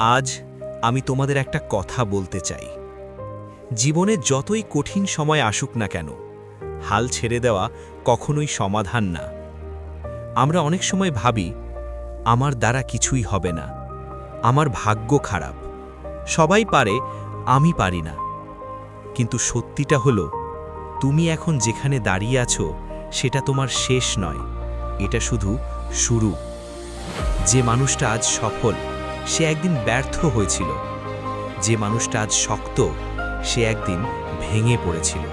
আজ আমি তোমাদের একটা কথা বলতে চাই। জীবনে যতই কঠিন সময় আসুক না কেন, হাল ছেড়ে দেওয়া কখনোই সমাধান না। আমরা অনেক সময় ভাবি, আমার দ্বারা কিছুই হবে না, আমার ভাগ্য খারাপ, সবাই পারে, আমি পারি না। কিন্তু সত্যিটা হলো, তুমি এখন যেখানে দাঁড়িয়ে আছো সেটা তোমার শেষ নয়, এটা শুধু শুরু। যে মানুষটা আজ সফল, সে একদিন ব্যর্থ হয়েছিল। যে মানুষটা আজ শক্ত, সে একদিন ভেঙে পড়েছিল।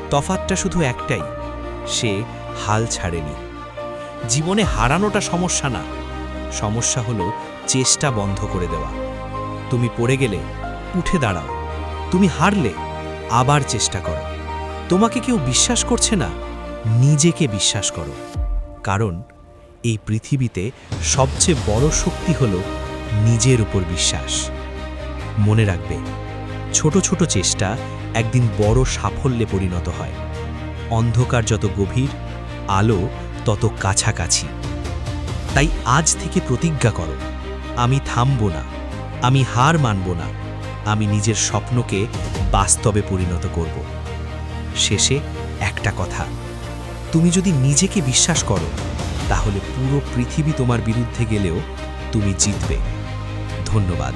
তফাৎটা শুধু একটাই, সে হাল ছাড়েনি। জীবনে হারানোটা সমস্যা না, সমস্যা হলো চেষ্টা বন্ধ করে দেওয়া। তুমি পড়ে গেলে উঠে দাঁড়াও, তুমি হারলে আবার চেষ্টা করো। তোমাকে কেউ বিশ্বাস করছে না, নিজেকে বিশ্বাস করো। কারণ এই পৃথিবীতে সবচেয়ে বড় শক্তি হলো নিজের উপর বিশ্বাস। মনে রাখবে, ছোট ছোট চেষ্টা একদিন বড় সাফল্যে পরিণত হয়। অন্ধকার যত গভীর, আলো তত কাছাকাছি। তাই আজ থেকে প্রতিজ্ঞা করো, আমি থামব না, আমি হার মানব না, আমি নিজের স্বপ্নকে বাস্তবে পরিণত করব। শেষে একটা কথা, তুমি যদি নিজেকে বিশ্বাস করো, তাহলে পুরো পৃথিবী তোমার বিরুদ্ধে গেলেও তুমি জিতবে। ধন্যবাদ।